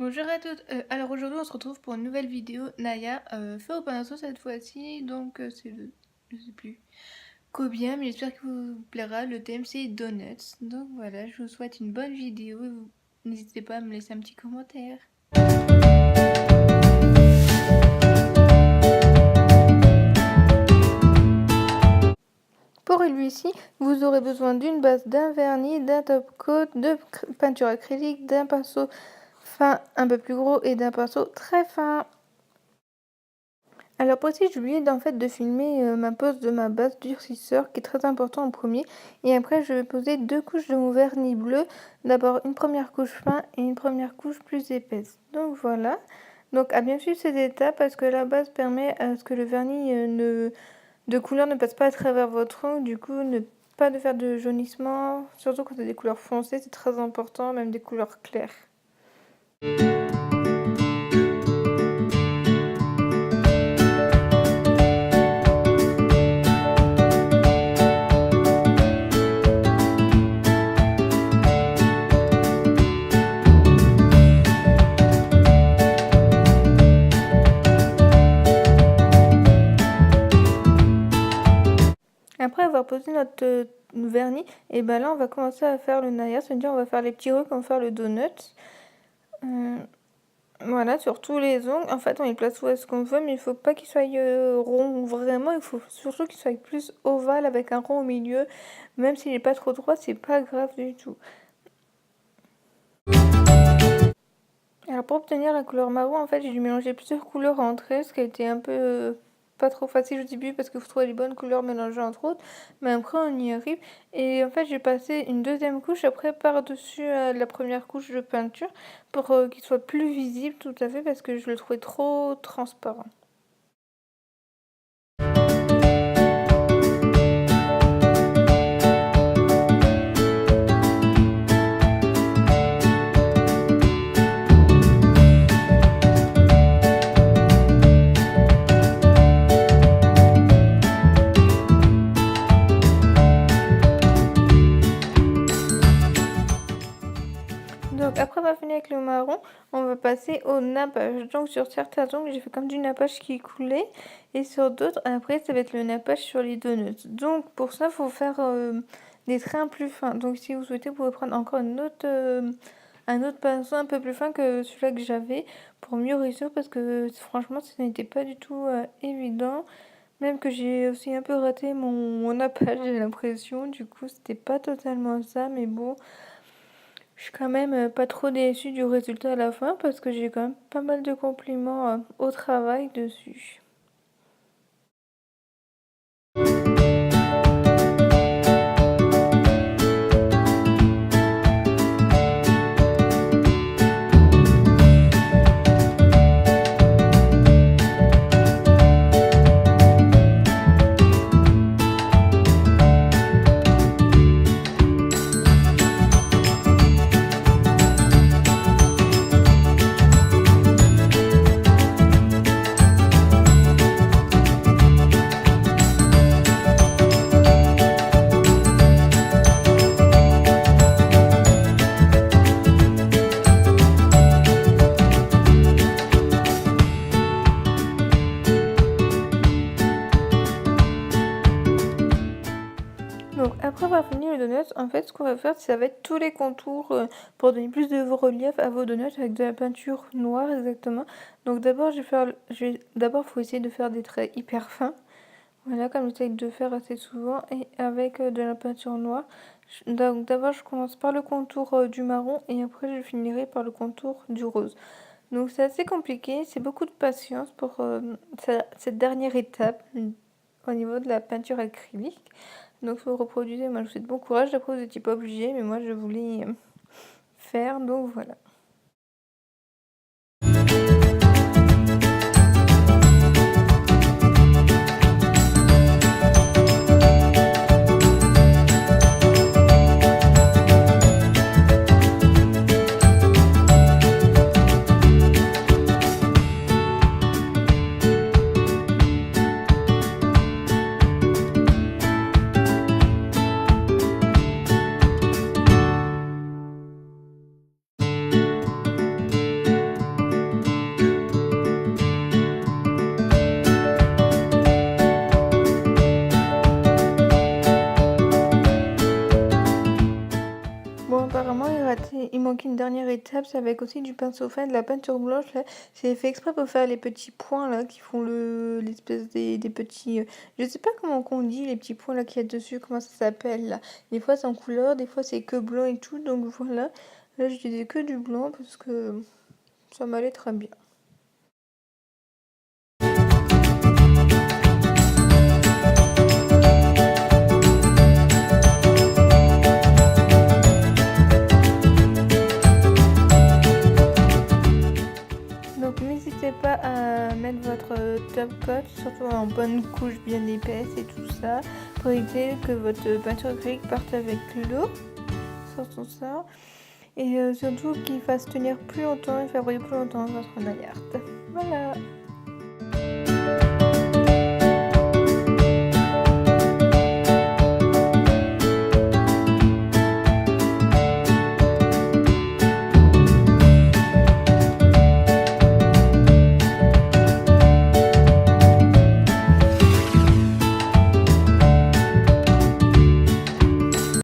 Bonjour à toutes. Alors aujourd'hui on se retrouve pour une nouvelle vidéo Naya fait au pinceau cette fois-ci. Donc c'est le, je sais plus combien, mais j'espère qu'il vous plaira. Le thème c'est donuts. Donc voilà, je vous souhaite une bonne vidéo et n'hésitez pas à me laisser un petit commentaire. Pour celui-ci, vous aurez besoin d'une base, d'un vernis, d'un top coat, de peinture acrylique, d'un pinceau fin un peu plus gros et d'un pinceau très fin. Alors pour ça, j'ai oublié de filmer ma pose de ma base durcisseur qui est très important en premier. Et après, je vais poser deux couches de mon vernis bleu. D'abord une première couche fin et une première couche plus épaisse. Donc voilà. Donc à bien suivre ces étapes parce que la base permet à ce que le vernis de couleur ne passe pas à travers votre ongle. Du coup, ne pas de faire de jaunissement. Surtout quand c'est des couleurs foncées, c'est très important, même des couleurs claires. Après avoir posé notre vernis, et ben là on va commencer à faire le naillage, c'est-à-dire on va faire les petits rues comme faire le donut. Voilà, sur tous les ongles. En fait, on les place où est-ce qu'on veut, mais il faut pas qu'ils soient ronds vraiment. Il faut surtout qu'ils soient plus ovales avec un rond au milieu. Même s'il n'est pas trop droit, c'est pas grave du tout. Alors pour obtenir la couleur marron, en fait, j'ai dû mélanger plusieurs couleurs entre elles, ce qui a été un peu pas trop facile au début parce qu'il faut trouver les bonnes couleurs mélangées entre autres, mais après on y arrive. Et en fait, j'ai passé une deuxième couche après par-dessus la première couche de peinture pour qu'il soit plus visible tout à fait parce que je le trouvais trop transparent. Donc après avoir fini avec le marron, on va passer au nappage. Donc sur certains ongles, j'ai fait comme du nappage qui coulait. Et sur d'autres, après, ça va être le nappage sur les donuts. Donc pour ça, il faut faire des traits plus fins. Donc si vous souhaitez, vous pouvez prendre encore un autre pinceau un peu plus fin que celui-là que j'avais pour mieux réussir. Parce que franchement, ce n'était pas du tout évident. Même que j'ai aussi un peu raté mon nappage, j'ai l'impression. Du coup, c'était pas totalement ça, mais bon... Je suis quand même pas trop déçue du résultat à la fin parce que j'ai quand même pas mal de compliments au travail dessus. Donc après avoir fini le donut, en fait ce qu'on va faire, ça va être tous les contours pour donner plus de relief à vos donuts avec de la peinture noire exactement. Donc d'abord faut essayer de faire des traits hyper fins. Voilà, comme j'essaye de faire assez souvent et avec de la peinture noire. Donc d'abord je commence par le contour du marron et après je finirai par le contour du rose. Donc c'est assez compliqué, c'est beaucoup de patience pour cette dernière étape au niveau de la peinture acrylique. Donc vous reproduisez, moi je vous souhaite bon courage, après vous n'étiez pas obligé, mais moi je voulais faire, donc voilà. manquait une dernière étape, c'est avec aussi du pinceau fin, de la peinture blanche là. J'ai fait exprès pour faire les petits points là qui font l'espèce des petits. Je sais pas comment qu'on dit les petits points là qu'il y a dessus, comment ça s'appelle là. Des fois c'est en couleur, des fois c'est que blanc et tout, donc voilà. Là j'utilisais que du blanc parce que ça m'allait très bien. Donc n'hésitez pas à mettre votre top coat, surtout en bonne couche bien épaisse et tout ça, pour éviter que votre peinture acrylique parte avec l'eau, surtout ça. Et surtout qu'il fasse tenir plus longtemps et faire briller plus longtemps votre nail art. Voilà.